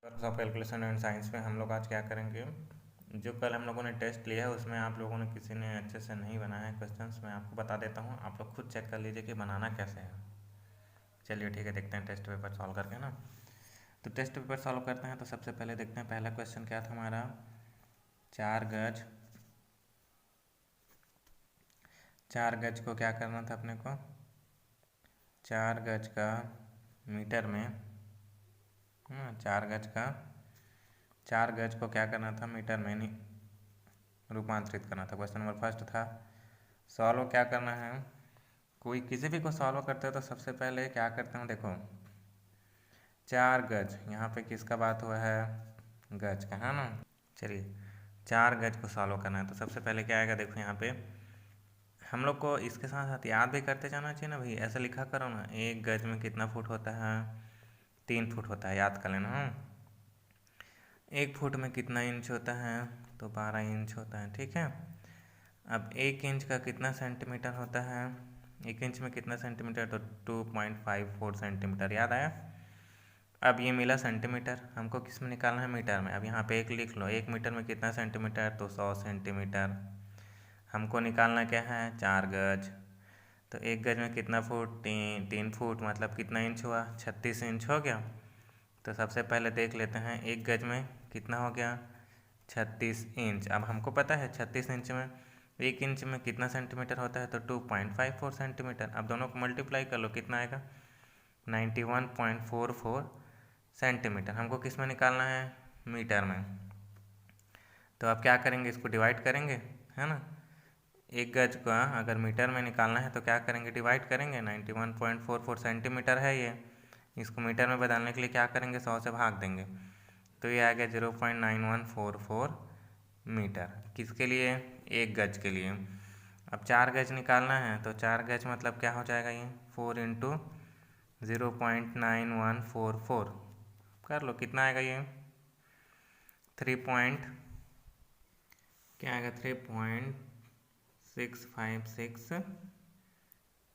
Of calculation and science में हम लोग आज क्या करेंगे। जो कल हम लोगों ने टेस्ट लिया है उसमें आप लोगों ने किसी ने अच्छे से नहीं बनाया है क्वेश्चंस। मैं आपको बता देता हूँ, आप लोग खुद चेक कर लीजिए कि बनाना कैसे है। चलिए ठीक है, देखते हैं टेस्ट पेपर सॉल्व करके ना। तो टेस्ट पेपर सॉल्व करते हैं। तो सबसे पहले देखते हैं पहला क्वेश्चन क्या था हमारा। 4 गज को क्या करना था अपने को, 4 गज का मीटर में, 4 गज को क्या करना था, मीटर में नहीं रूपांतरित करना था। क्वेश्चन नंबर फर्स्ट था। सॉल्व क्या करना है, कोई किसी भी को सॉल्व करते हो तो सबसे पहले क्या करते हैं, देखो 4 गज, यहाँ पे किसका बात हुआ है, गज का, है ना। चलिए 4 गज को सॉल्व करना है तो सबसे पहले क्या आएगा, देखो यहाँ पे हम लोग को इसके साथ साथ याद भी करते जाना चाहिए ना भाई। ऐसा लिखा करो ना, 1 गज में कितना फुट होता है, 3 फुट होता है, याद कर लेना। 1 फुट में कितना इंच होता है, तो 12 इंच होता है, ठीक है। अब 1 इंच का कितना सेंटीमीटर होता है, 1 इंच में कितना सेंटीमीटर, तो 2.54 सेंटीमीटर, याद आया। अब ये मिला सेंटीमीटर, हमको किस में निकालना है, मीटर में। अब यहाँ पे एक लिख लो, 1 मीटर में कितना सेंटीमीटर, तो 100 सेंटीमीटर। हमको निकालना क्या है, 4 गज। तो 1 गज में कितना फुट, 3 फुट, मतलब कितना इंच हुआ, 36 इंच हो गया। तो सबसे पहले देख लेते हैं 1 गज में कितना हो गया, 36 इंच। अब हमको पता है 36 इंच में 1 इंच में कितना सेंटीमीटर होता है, तो 2.54 सेंटीमीटर। अब दोनों को मल्टीप्लाई कर लो, कितना आएगा, 91.44 सेंटीमीटर। हमको किस में निकालना है, मीटर में। तो अब क्या करेंगे, इसको डिवाइड करेंगे, है ना। 1 गज का अगर मीटर में निकालना है तो क्या करेंगे, डिवाइड करेंगे। 91.44 सेंटीमीटर है ये, इसको मीटर में बदलने के लिए क्या करेंगे, 100 से भाग देंगे। तो ये आ गया 0.9144 मीटर, किसके लिए, 1 गज के लिए। अब 4 गज निकालना है तो 4 गज मतलब क्या हो जाएगा, ये 4 इंटू 0.9144 कर लो, कितना आएगा ये, 3.656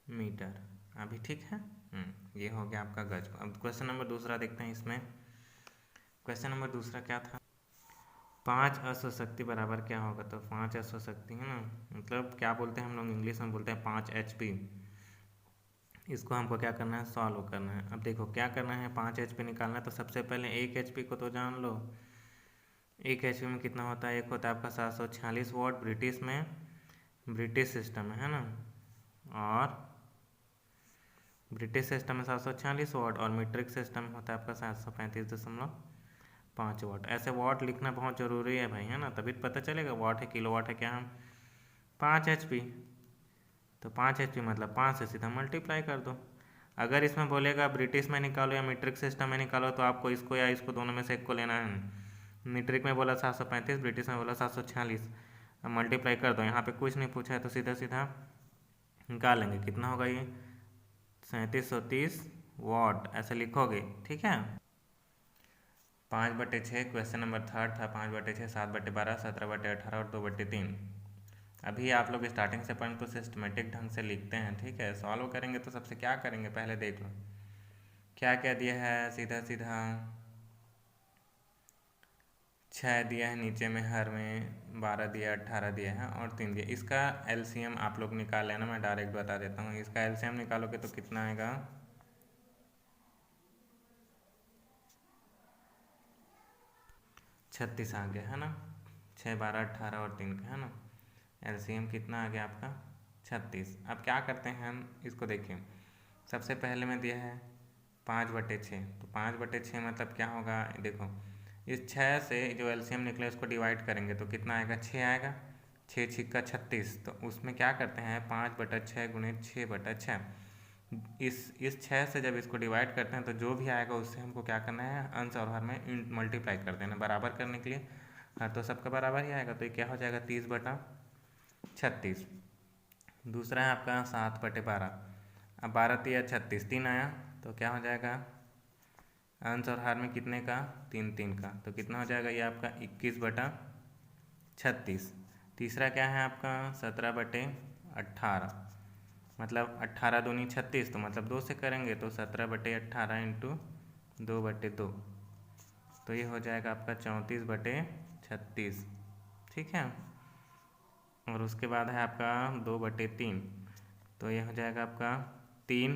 मीटर। अभी ठीक है। ये हो गया आपका गज। अब क्वेश्चन नंबर दूसरा देखते हैं। इसमें क्वेश्चन नंबर दूसरा क्या था, 5 अश्वशक्ति बराबर क्या होगा। तो 5 अश्वशक्ति है ना, मतलब क्या बोलते हैं हम लोग इंग्लिश में बोलते हैं 5 HP। इसको हमको क्या करना है, सॉल्व करना है। अब देखो क्या करना है, 5 HP निकालना है तो सबसे पहले 1 HP को तो जान लो। 1 HP में कितना होता है, एक होता है आपका 746 वॉट, ब्रिटिश सिस्टम है ना। और ब्रिटिश सिस्टम में 746 वॉट और मीट्रिक सिस्टम होता है आपका 735.5 वॉट। ऐसे वॉट लिखना बहुत ज़रूरी है भाई, है ना, तभी पता चलेगा वॉट है, किलो वाट है क्या। हम 5 HP, तो 5 HP मतलब 5 से सीधा मल्टीप्लाई कर दो। अगर इसमें बोलेगा ब्रिटिश में निकालो या मीट्रिक सिस्टम में निकालो तो आपको इसको या इसको दोनों में से एक को लेना है। मीट्रिक में बोला 735, ब्रिटिश में बोला 746। अब मल्टीप्लाई कर दो, यहाँ पे कुछ नहीं पूछा है तो सीधा सीधा निकाल लेंगे, कितना होगा ये 3730 वॉट, ऐसे लिखोगे, ठीक है। 5/6 क्वेश्चन नंबर थर्ड था। 5/6, 7/12, 17/18 और 2/3। अभी आप लोग स्टार्टिंग से पॉइंट को सिस्टमेटिक ढंग से लिखते हैं, ठीक है। सॉल्व करेंगे तो सबसे क्या करेंगे, पहले देख लो क्या क्या दिया है। सीधा सीधा 6 दिया है, नीचे में हर में 12 दिया, 18 दिया है और 3 दिया। इसका LCM आप लोग निकाल लेना, मैं डायरेक्ट बता देता हूँ। इसका LCM निकालोगे तो कितना आएगा, 36 आ गया, है ना। 6, 12, 18 और 3 का, है ना। LCM कितना आ गया आपका, 36। अब क्या करते हैं हम, इसको देखिए। सबसे पहले में दिया है 5/6, तो 5/6 मतलब क्या होगा, देखो इस 6 से जो LCM निकले उसको डिवाइड करेंगे तो कितना आएगा, 6 आएगा। 6 छिक्का 36, तो उसमें क्या करते हैं 5/6 गुणे 6/6। इस 6 से जब इसको डिवाइड करते हैं तो जो भी आएगा उससे हमको क्या करना है, अंश और हर में मल्टीप्लाई कर देना, बराबर करने के लिए। हाँ, तो सबका बराबर ही आएगा, तो ये क्या हो जाएगा 30/36। दूसरा है आपका 7/12। अब 12×3 = 36, 3 आया तो क्या हो जाएगा, अंश और हार में कितने का, 3 का, तो कितना हो जाएगा ये आपका 21/36। तीसरा क्या है आपका 17/18, मतलब 18 दूनी 36, तो मतलब 2 से करेंगे तो 17/18 × 2/2, तो ये हो जाएगा आपका 34/36, ठीक है। और उसके बाद है आपका 2/3, तो ये हो जाएगा आपका 3,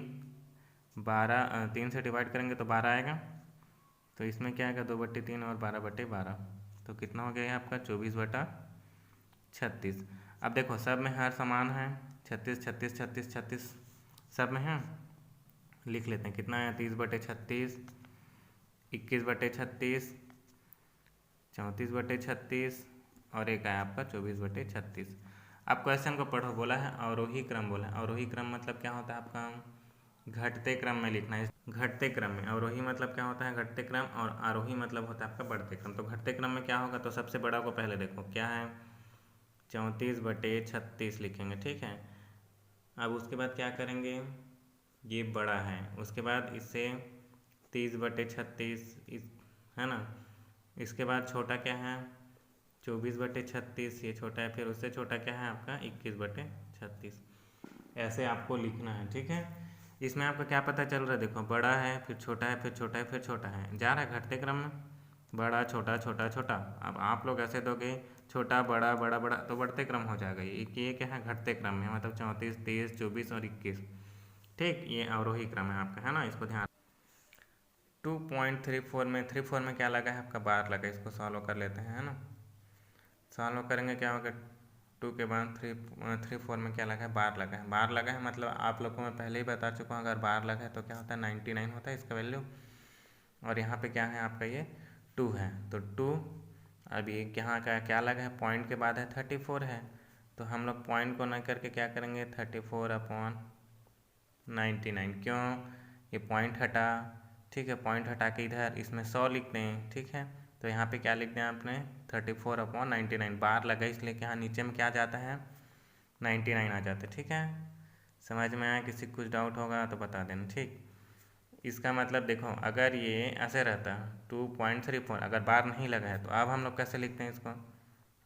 12, 3 से डिवाइड करेंगे तो 12 आएगा। तो इसमें क्या आएगा 2/3 और 12/12, तो कितना हो गया आपका 24/36। अब देखो सब में हर समान है, 36 36 36 36 सब में है। लिख लेते हैं कितना है 30/36, 21/36, 34/36 और एक है आपका 24/36। अब क्वेश्चन को पढ़ो, बोला है अवरोही क्रम, बोला है अवरोही क्रम मतलब क्या होता है आपका घटते क्रम में लिखना है। घटते क्रम में अवरोही मतलब क्या होता है घटते क्रम, और आरोही मतलब होता है आपका बढ़ते क्रम। तो घटते क्रम में क्या होगा, तो सबसे बड़ा को पहले देखो क्या है 34/36 लिखेंगे, ठीक है। अब उसके बाद क्या करेंगे, ये बड़ा है, उसके बाद इससे 30/36 है ना। इसके बाद छोटा क्या है 24/36, ये छोटा है। फिर उससे छोटा क्या है आपका 21/36। ऐसे आपको लिखना है, ठीक है। इसमें आपका क्या पता चल रहा है, देखो बड़ा है, फिर छोटा है, फिर छोटा है, फिर छोटा है, जा रहा है घटते क्रम में, बड़ा छोटा छोटा छोटा। अब आप लोग ऐसे दोगे छोटा बड़ा बड़ा बड़ा, तो बढ़ते क्रम हो जाएगा। ये क्या है घटते क्रम में, मतलब 34, 23, 24 और 21, ठीक। ये अवरोही क्रम है आपका, है ना, इसको ध्यान। 2.34 में 34 में क्या लगा है आपका बार लगा, इसको सॉल्व कर लेते हैं, है ना। सॉल्व करेंगे क्या होगा 2 के बाद 34 में क्या लगा है बार लगा है। बार लगा है मतलब आप लोग को मैं पहले ही बता चुका हूँ, अगर बार लगा है तो क्या होता है 99 होता है इसका वैल्यू। और यहाँ पे क्या है आपका ये 2 है, तो 2 अभी यहाँ का क्या लगा है पॉइंट के बाद है 34 है, तो हम लोग पॉइंट को न करके क्या करेंगे 34/99। क्यों, ये पॉइंट हटा, ठीक है, पॉइंट हटा के इधर इसमें 100 लिखते हैं, ठीक है। तो यहाँ पे क्या लिख दिया आपने 34/99, बार लगा इसलिए कि यहाँ नीचे में क्या जाता है 99 आ जाता है, ठीक है। समझ में आया, किसी कुछ डाउट होगा तो बता देना, ठीक। इसका मतलब देखो अगर ये ऐसे रहता 2.34, अगर बार नहीं लगा है तो अब हम लोग कैसे लिखते हैं इसको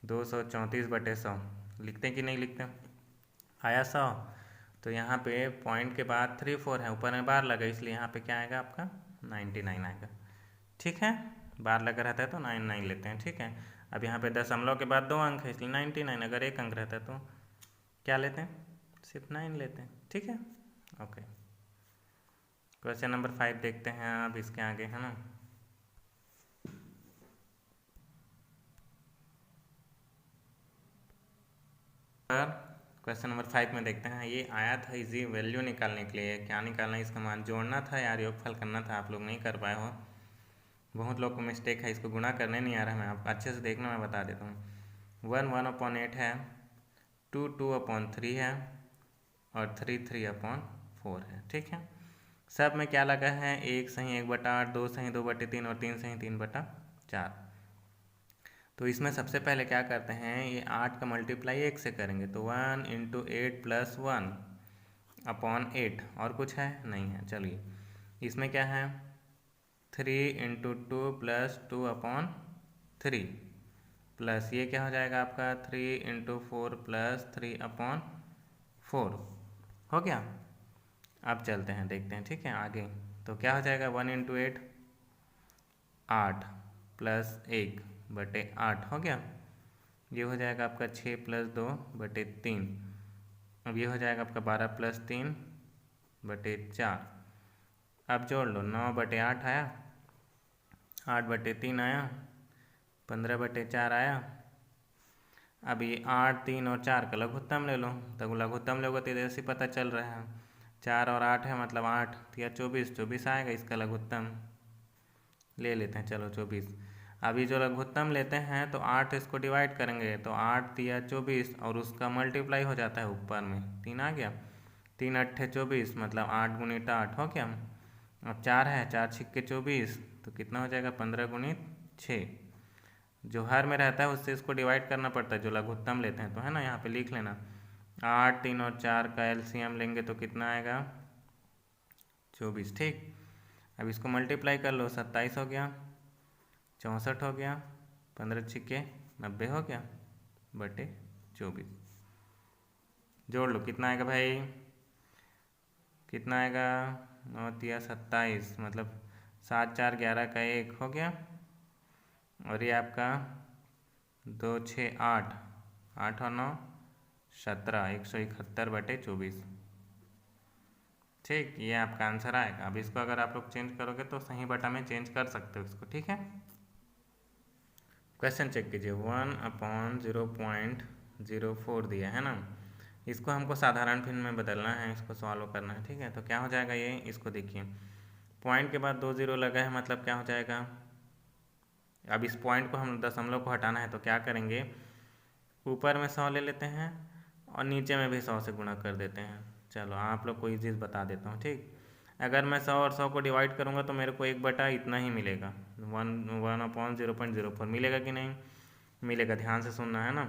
234/100 लिखते हैं कि नहीं लिखते, आया 100। तो यहाँ पे पॉइंट के बाद 34 है, ऊपर में बार लगा इसलिए यहाँ पे क्या आएगा आपका 99 आएगा, ठीक है। बार लगा रहता है तो 99 लेते हैं, ठीक है। अब यहाँ पे दशमलव के बाद 2 अंक है इसलिए 99, अगर 1 अंक रहता है तो क्या लेते हैं सिर्फ 9 लेते हैं, ठीक है। ओके, क्वेश्चन नंबर 5 देखते हैं अब इसके आगे, है ना। क्वेश्चन नंबर 5 में देखते हैं, ये आया था इजी वैल्यू निकालने के लिए। क्या निकालना है, इसका मान जोड़ना था यार, योगफल करना था, आप लोग नहीं कर पाए हो, बहुत लोग को मिस्टेक है, इसको गुणा करने नहीं आ रहा है। मैं आप अच्छे से देखना, मैं बता देता हूँ। 1 1/8 है, 2 2/3 है और 3 3/4 है, ठीक है। सब में क्या लगा है 1 सही 1/8, 2 सही 2/3 और 3 सही 3/4। तो इसमें सबसे पहले क्या करते हैं, ये 8 का मल्टीप्लाई 1 से करेंगे, तो 1 × 8 + 1/8, और कुछ है नहीं है। चलिए इसमें क्या है 3 × 2 + 2/3 प्लस ये क्या हो जाएगा आपका 3 × 4 + 3/4 हो गया। अब चलते हैं देखते हैं, ठीक है, आगे। तो क्या हो जाएगा 1 × 8 8 + 1/8 हो गया। ये हो जाएगा आपका 6 + 2/3। अब ये हो जाएगा आपका 12 + 3/4। अब जोड़ लो 9/8 आया, 8/3 आया, 15/4 आया। अब ये 8 3 और 4 का लघुत्तम ले लो, तो लघुत्तम लोगे तो जैसे पता चल रहा है 4 और 8 है मतलब 8 या 24 आएगा, इसका लघुत्तम ले लेते हैं, चलो 24। अभी जो लघुत्तम लेते हैं तो 8 इसको डिवाइड करेंगे तो 8 या 24 और उसका मल्टीप्लाई हो जाता है ऊपर में 3 आ गया, 3 8 24 मतलब 8 × 8 हो गया। अब 4 है, 4 6 24 तो कितना हो जाएगा 15 × 6। जो हर में रहता है उससे इसको डिवाइड करना पड़ता है जो लघुत्तम लेते हैं, तो है ना, यहाँ पे लिख लेना 8 3 और 4 का एलसीएम लेंगे तो कितना आएगा 24, ठीक। अब इसको मल्टीप्लाई कर लो 27 हो गया, 64 हो गया, 15 6 90 हो गया बटे 24। जोड़ लो कितना आएगा भाई, कितना आएगा 9 × 3 = 27 मतलब 7 4 11 का 1 हो गया और ये आपका 2 6 8, 8 और 9 17, 171/24। ठीक, ये आपका आंसर आएगा। अब इसको अगर आप लोग चेंज करोगे तो सही बटा में चेंज कर सकते हो इसको, ठीक है। क्वेश्चन चेक कीजिए, 1/0.04 दिया है ना, इसको हमको साधारण भिन्न में बदलना है, इसको सॉल्व करना है, ठीक है। तो क्या हो जाएगा ये, इसको देखिए, पॉइंट के बाद 2 0 लगा है, मतलब क्या हो जाएगा, अब इस पॉइंट को हम दशमलव को हटाना है तो क्या करेंगे, ऊपर में 100 ले लेते हैं और नीचे में भी 100 से गुणा कर देते हैं। चलो आप लोग को ये चीज़ बता देता हूँ, ठीक। अगर मैं 100 और 100 को डिवाइड करूँगा तो मेरे को 1 बटा इतना ही मिलेगा, 1/0.04 मिलेगा कि नहीं मिलेगा, ध्यान से सुनना है ना।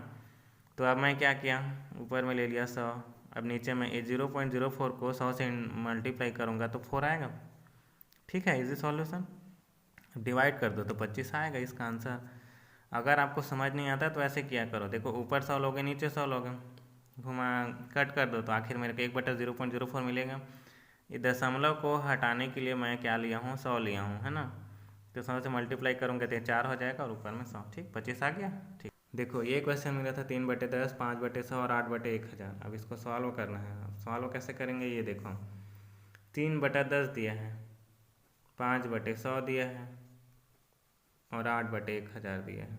तो अब मैं क्या किया, ऊपर में ले लिया 100, अब नीचे में 0.04 को 100 से मल्टीप्लाई करूँगा तो 4 आएगा, ठीक है। इजी सॉल्यूशन, डिवाइड कर दो तो 25 आएगा इसका आंसर। अगर आपको समझ नहीं आता तो ऐसे किया करो, देखो ऊपर 100 लोगे नीचे 100 लोगे, घुमा कट कर दो तो आखिर मेरे को 1/0.04 मिलेगा। ये दशमलव को हटाने के लिए मैं क्या लिया हूँ, 100 लिया हूँ, है ना। तो 100 से मल्टीप्लाई करूँगा तो 4 हो जाएगा और ऊपर में 100, ठीक, 25 आ गया, ठीक। देखो ये क्वेश्चन मिला था 3/10, 5/100 और 8/1000। अब इसको सॉल्व करना है। अब सॉल्व कैसे करेंगे, ये देखो 3/10 दिया है, 5/100 दिया है और 8/1000 दिया है।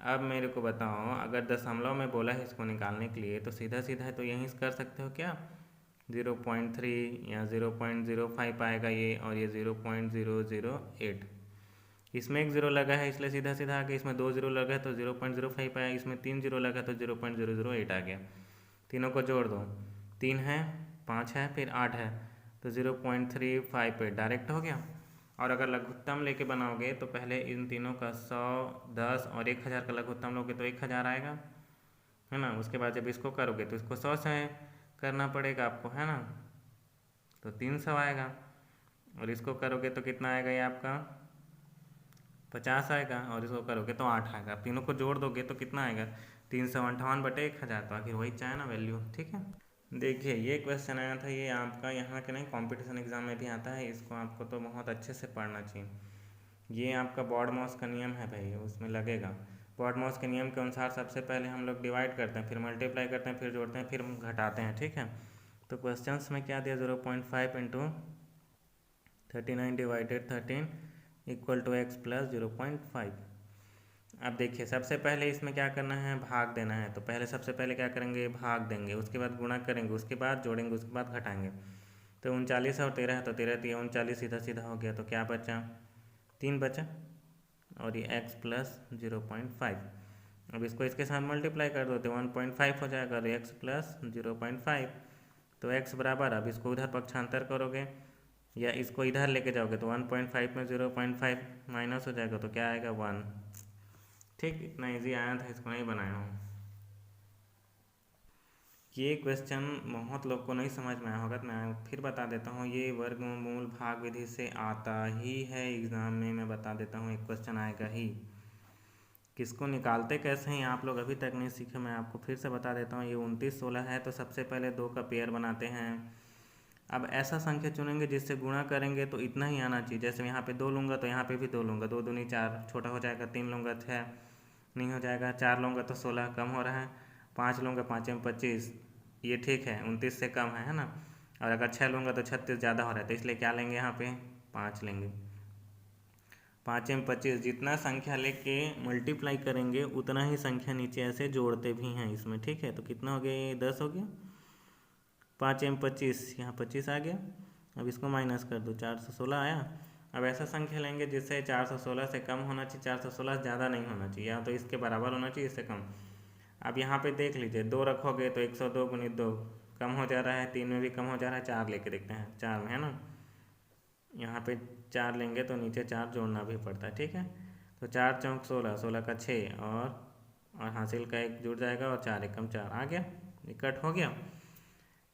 अब मेरे को बताओ, अगर दशमलव में बोला है इसको निकालने के लिए तो सीधा सीधा तो यहीं कर सकते हो क्या, 0.3 या 0.05 आएगा ये, और ये 0.008। इसमें एक 0 लगा है इसलिए सीधा सीधा आ गया, इसमें 2 0 लगा है तो 0.05 आया, इसमें 3 0 लगा तो 0.008 आ गया। तीनों को जोड़ दो, 3 है, 5 है, फिर 8 है, तो 0.35 पे डायरेक्ट हो गया। और अगर लघुत्तम लेके बनाओगे तो पहले इन तीनों का 100, 10 और 1000 का लघुत्तम लोगे तो 1000 आएगा, है ना। उसके बाद जब इसको करोगे तो इसको 100 से करना पड़ेगा आपको, है ना, तो 300 आएगा। और इसको करोगे तो कितना आएगा, ये आपका 50 आएगा, और इसको करोगे तो 8 आएगा। तीनों को जोड़ दोगे तो कितना आएगा, 358/1000। तो आखिर वही चाहे ना वैल्यू, ठीक है। देखिए ये क्वेश्चन आया था, ये आपका यहाँ के नहीं कंपटीशन एग्जाम में भी आता है, इसको आपको तो बहुत अच्छे से पढ़ना चाहिए। ये आपका बॉडमॉस का नियम है भाई, उसमें लगेगा। बॉडमॉस के नियम के अनुसार सबसे पहले हम लोग डिवाइड करते हैं, फिर मल्टीप्लाई करते हैं, फिर जोड़ते हैं, फिर घटाते हैं, ठीक है। तो क्वेश्चंस में क्या दिया, 0.5 × 39/13 = x + 0.5। अब देखिए सबसे पहले इसमें क्या करना है, भाग देना है। तो पहले सबसे पहले क्या करेंगे, भाग देंगे, उसके बाद गुणा करेंगे, उसके बाद जोड़ेंगे, उसके बाद घटाएंगे। तो 39 और 13 है तो 13 3 39 सीधा सीधा हो गया, तो क्या बचा, 3 बचा, और ये x + 0.5। अब इसको इसके साथ मल्टीप्लाई कर दो तो 1.5 हो जाएगा, और x + 0.5 तो x बराबर, अब इसको उधर पक्षांतर करोगे या इसको इधर लेके जाओगे तो 1.5 में 0.5 माइनस हो जाएगा, तो क्या आएगा, 1। ठीक, इतना इजी आया था, इसको नहीं बनाया हूँ। ये क्वेश्चन बहुत लोग को नहीं समझ में आया होगा, तो मैं फिर बता देता हूँ। ये वर्गमूल भाग विधि से आता ही है एग्ज़ाम में, मैं बता देता हूँ, एक क्वेश्चन आएगा ही। किसको निकालते कैसे हैं आप लोग अभी तक नहीं सीखे, मैं आपको फिर से बता देता हूँ। ये 29 16 है, तो सबसे पहले 2 का पेयर बनाते हैं। अब ऐसा संख्या चुनेंगे जिससे गुणा करेंगे तो इतना ही आना चाहिए। जैसे यहाँ पे 2 लूँगा तो यहाँ पे भी 2 लूँगा, 2 दूनी 4, छोटा हो जाएगा। 3 लूँगा 6 नहीं हो जाएगा। 4 लूँगा तो 16 कम हो रहा है। 5 लूँगा, 5 में 25, ये ठीक है, 29 से कम है ना। और अगर 6 लूँगा तो 36 ज़्यादा हो रहा है, तो इसलिए क्या लेंगे, यहाँ पे 5 लेंगे। 5 में 25, जितना संख्या लेके मल्टीप्लाई करेंगे उतना ही संख्या नीचे ऐसे जोड़ते भी हैं इसमें, ठीक है। तो कितना हो गया, ये 10 हो गया। 5 में 25, यहाँ 25 आ गया। अब इसको माइनस कर दो, 416 आया। अब ऐसा संख्या लेंगे जिससे 416 से कम होना चाहिए, 416 ज़्यादा नहीं होना चाहिए, या तो इसके बराबर होना चाहिए, इससे कम। अब यहाँ पे देख लीजिए, 2 रखोगे तो 102 × 2 कम हो जा रहा है, 3 में भी कम हो जा रहा है। 4 लेके देखते हैं, 4 में है ना, यहाँ पे 4 लेंगे तो नीचे 4 जोड़ना भी पड़ता है, ठीक है। तो 4 चौक 16, 16 का 6 और हासिल का 1 जुड़ जाएगा, और 4 एकम 4 आ गया, निकट हो गया।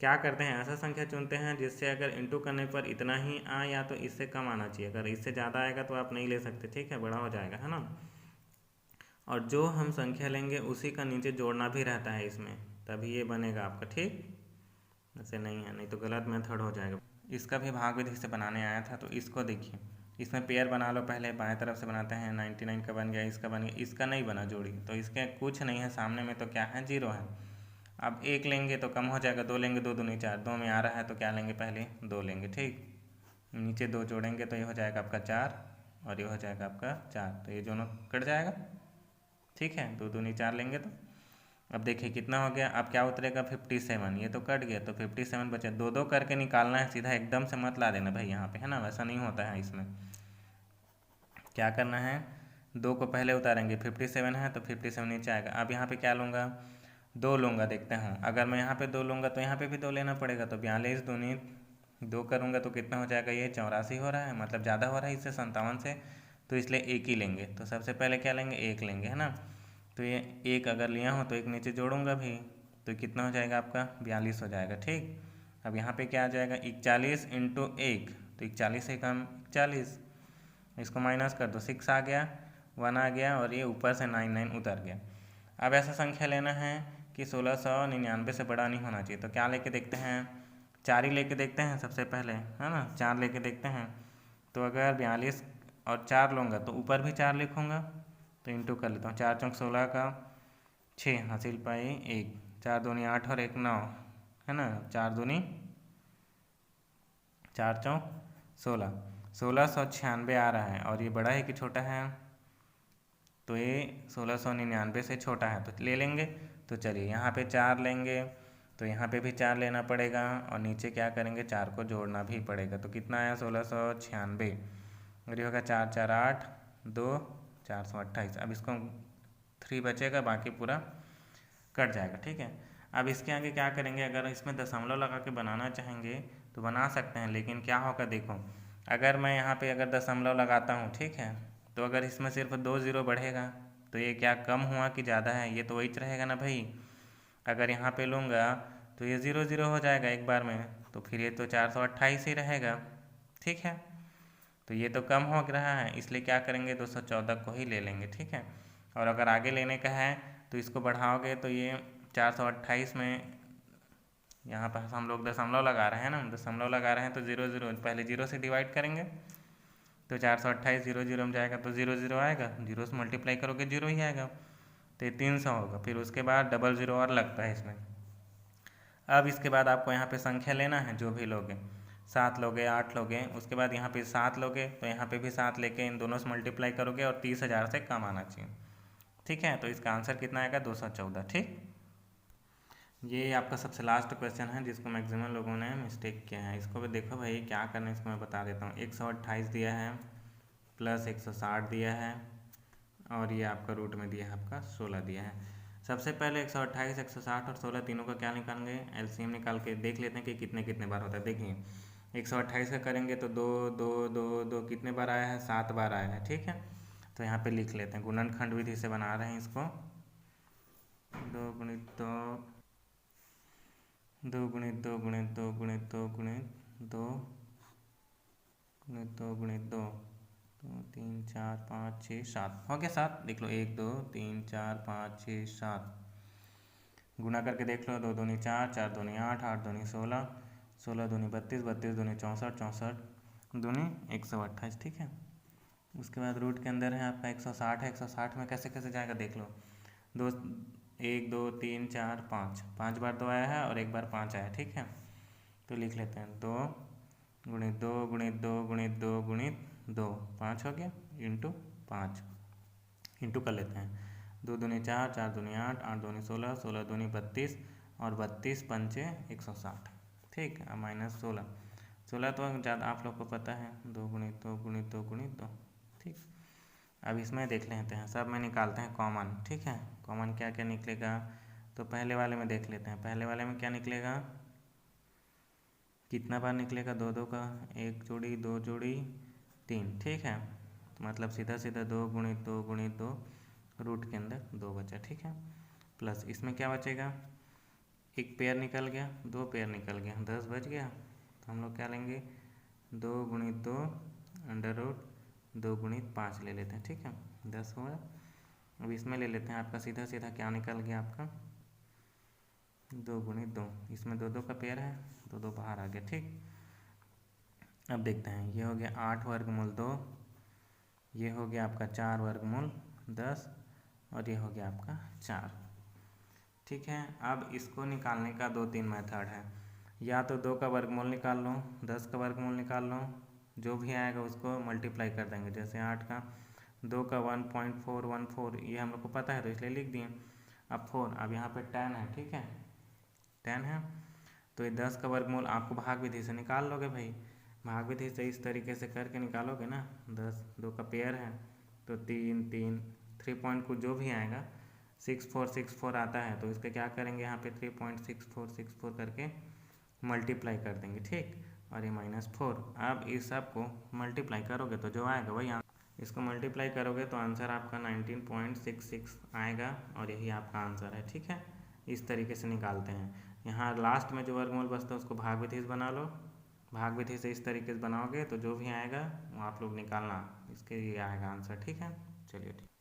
क्या करते हैं, ऐसा संख्या चुनते हैं जिससे अगर इंटू करने पर इतना ही आए या तो इससे कम आना चाहिए। अगर इससे ज़्यादा आएगा तो आप नहीं ले सकते, ठीक है, बड़ा हो जाएगा, है ना। और जो हम संख्या लेंगे उसी का नीचे जोड़ना भी रहता है इसमें, तभी ये बनेगा आपका, ठीक। ऐसे नहीं है, नहीं तो गलत मेथड हो जाएगा। इसका भी भाग विधि से बनाने आया था, तो इसको देखिए, इसमें पेयर बना लो, पहले बाएं तरफ से बनाते हैं। 99 का बन गया, इसका बन गया, इसका नहीं बना जोड़ी, तो इसके कुछ नहीं है, सामने में तो क्या है, 0 है। अब 1 लेंगे तो कम हो जाएगा, 2 लेंगे, 2 दूनी 4, 2 में आ रहा है तो क्या लेंगे, पहले 2 लेंगे। ठीक, नीचे 2 जोड़ेंगे तो ये हो जाएगा आपका 4 और ये हो जाएगा आपका 4, तो ये दोनों कट जाएगा। ठीक है, 2 दूनी 4 लेंगे तो अब देखिए कितना हो गया, अब क्या उतरेगा, 57। ये तो कट गया तो 57 बचे। 2 करके निकालना है, सीधा एकदम से मत ला देना भाई यहाँ पे, है ना, वैसा नहीं होता है। इसमें क्या करना है, 2 को पहले उतारेंगे, 57 है तो 57 नीचे आएगा। अब यहाँ पे क्या लूँगा, 2 लूँगा, देखते हैं। अगर मैं यहाँ पे 2 लूँगा तो यहाँ पे भी 2 लेना पड़ेगा, तो 42 दूनी 2 करूँगा तो कितना हो जाएगा, ये 84 हो रहा है, मतलब ज़्यादा हो रहा है इससे, 57 से, तो इसलिए 1 ही लेंगे। तो सबसे पहले क्या लेंगे, 1 लेंगे, है ना। तो ये 1 अगर लिया हो तो 1 नीचे जोड़ूंगा भी, तो कितना हो जाएगा आपका, 42 हो जाएगा। ठीक, अब यहाँ पे क्या आ जाएगा, 41 इंटू 1, तो 41 से कम 41, इसको माइनस कर दो, 6 आ गया, 1 आ गया, और ये ऊपर से 99 उतर गया। अब ऐसा संख्या लेना है कि 1699 से बड़ा नहीं होना चाहिए, तो क्या लेके देखते हैं, 4 ही लेके देखते हैं सबसे पहले, है ना, 4 लेके देखते हैं। तो अगर 42 और 4 लूँगा तो ऊपर भी 4 लिखूँगा, तो इंटू कर लेता हूँ, 4 चौक 16 का 6 हासिल पाई 1, 4 दूनी 8 और 1 9, है ना, 4 दूनी 4 चौक 16, 1696 आ रहा है। और ये बड़ा है कि छोटा है, तो ये 1699 से छोटा है, तो ले लेंगे। तो चलिए यहाँ पे 4 लेंगे, तो यहाँ पे भी 4 लेना पड़ेगा, और नीचे क्या करेंगे, 4 को जोड़ना भी पड़ेगा। तो कितना आया, 1696, और ये होगा 4 4 8 2 428। अब इसको 3 बचेगा, बाकी पूरा कट जाएगा। ठीक है, अब इसके आगे क्या करेंगे, अगर इसमें दशमलव लगा के बनाना चाहेंगे तो बना सकते हैं, लेकिन क्या होगा, देखो अगर मैं यहाँ पे अगर दशमलव लगाता हूँ, ठीक है, तो अगर इसमें सिर्फ 2 0 बढ़ेगा तो ये क्या कम हुआ कि ज़्यादा है, ये तो वही रहेगा ना भाई। अगर यहाँ पे लूँगा तो ये 0 0 हो जाएगा एक बार में, तो फिर ये तो 428 ही रहेगा। ठीक है, तो ये तो कम हो रहा है, इसलिए क्या करेंगे, 214 को ही ले लेंगे। ठीक है, और अगर आगे लेने का है तो इसको बढ़ाओगे तो ये 428 में, यहाँ पर हम लोग दशमलव लगा रहे हैं ना, दशमलव लगा रहे हैं तो 0 0 पहले 0 से डिवाइड करेंगे, तो 428 0 0 में जाएगा तो 0 0 आएगा, 0 से मल्टीप्लाई करोगे 0 ही आएगा, तो ये 300 होगा। फिर उसके बाद डबल 0 और लगता है इसमें। अब इसके बाद आपको यहाँ पे संख्या लेना है, जो भी लोगे, 7 लोगे 8 लोगे, उसके बाद यहाँ पे 7 लोगे तो यहाँ पे भी 7 लेके इन दोनों से मल्टीप्लाई करोगे, और 30,000 से कम आना चाहिए। ठीक है, तो इसका आंसर कितना आएगा, 214। ठीक, ये आपका सबसे लास्ट क्वेश्चन है जिसको मैक्सिमम लोगों ने मिस्टेक किया है। इसको भी देखो भाई क्या करना है, इसको मैं बता देता हूँ। 128 दिया है प्लस 160 दिया है, और ये आपका रूट में दिया है आपका 16 दिया है। सबसे पहले 128 160 और 16 तीनों का क्या निकालेंगे, एलसीएम निकाल के देख लेते हैं कि कितने कितने बार होता है। देखिए 128 का करेंगे तो 2 2 2 2 कितने बार आया है, 7 बार आया है। ठीक है, तो यहाँ पे लिख लेते हैं, गुणनखंड विधि से बना रहे हैं इसको, 2 गुणित 2 2 गुणित 2 गुणित 2 गुणित 2 गुणित 2 गुणित 2 गुणित 2 2 3 4 5 6 7 हो गया 7, देख लो 1 2 3 4 5 6 7, गुणा करके देख लो, 2 दूनी 4 4 दूनी 8 8 दूनी 16 16 दूनी 32 32 दूनी 64 64 दूनी 128। ठीक है, उसके बाद रूट के अंदर है आपका 160 है, 160 में कैसे कैसे जाएगा देख लो, 2 1 2 3 4 5 5 बार 2 आया है और एक बार 5 आया। ठीक है, तो लिख लेते हैं 2 गुणित 2 गुणित 2 गुणित 2 गुणित 2, 5 हो गया, इंटू 5, इंटू कर लेते हैं, 2 दूनी 4 4 दूनी 8 8 दूनी 16 16 दूनी 32 और 32 पंचे 160। ठीक, अब माइनस 16 16 तो ज़्यादा आप लोग को पता है, 2 गुणित 2 गुणित 2 गुणित 2। ठीक, अब इसमें देख लेते हैं, सब में निकालते हैं कॉमन। ठीक है, कॉमन क्या क्या निकलेगा, तो पहले वाले में देख लेते हैं, पहले वाले में क्या निकलेगा, कितना बार निकलेगा, 2 2 का 1 जोड़ी 2 जोड़ी 3। ठीक है, तो मतलब सीधा सीधा 2 गुणित 2 गुणित 2, रूट के अंदर 2 बचा। ठीक है, प्लस इसमें क्या बचेगा, एक पेयर निकल गया, 2 पेयर निकल गया, 10 बच गया। तो हम लोग क्या लेंगे, 2 गुणित 2 अंडर रूट 2 गुणित 5 ले लेते हैं। ठीक है, 10 हुआ। अब इसमें ले लेते हैं, आपका सीधा सीधा क्या निकल गया, आपका 2 गुणित 2, इसमें 2 2 का पेयर है, 2 2 बाहर आ गया। ठीक, अब देखते हैं, ये हो गया 8 वर्गमूल 2, ये हो गया आपका 4 वर्गमूल 10 और ये हो गया आपका 4। ठीक है, अब इसको निकालने का 2-3 मेथड है। या तो 2 का वर्गमूल निकाल लो, 10 का वर्गमूल निकाल लो, जो भी आएगा उसको मल्टीप्लाई कर देंगे। जैसे 8 का 2 का 1.414, ये हम लोग को पता है तो इसलिए लिख दिए। अब 4, अब यहाँ पे 10 है, ठीक है 10 है, तो ये 10 का वर्गमूल आपको भाग विधि से निकाल लोगे भाई। भाग विधि से इस तरीके से करके निकालोगे ना, 10 2 का पेयर है तो 3 3, 3 पॉइंट को जो भी आएगा 6464 आता है, तो इसका क्या करेंगे यहाँ पे 3.6464 करके मल्टीप्लाई कर देंगे, ठीक। और ये -4, अब इस सब को मल्टीप्लाई करोगे तो जो आएगा वही इसको मल्टीप्लाई करोगे तो आंसर आपका 19.66 आएगा और यही आपका आंसर है, ठीक है। इस तरीके से निकालते हैं। यहाँ लास्ट में जो वर्गमूल बचता है उसको भाग विधि से बना लो। भाग विधि से इस तरीके से बनाओगे तो जो भी आएगा वो आप लोग निकालना, इसके लिए आएगा आंसर, ठीक है। चलिए ठीक।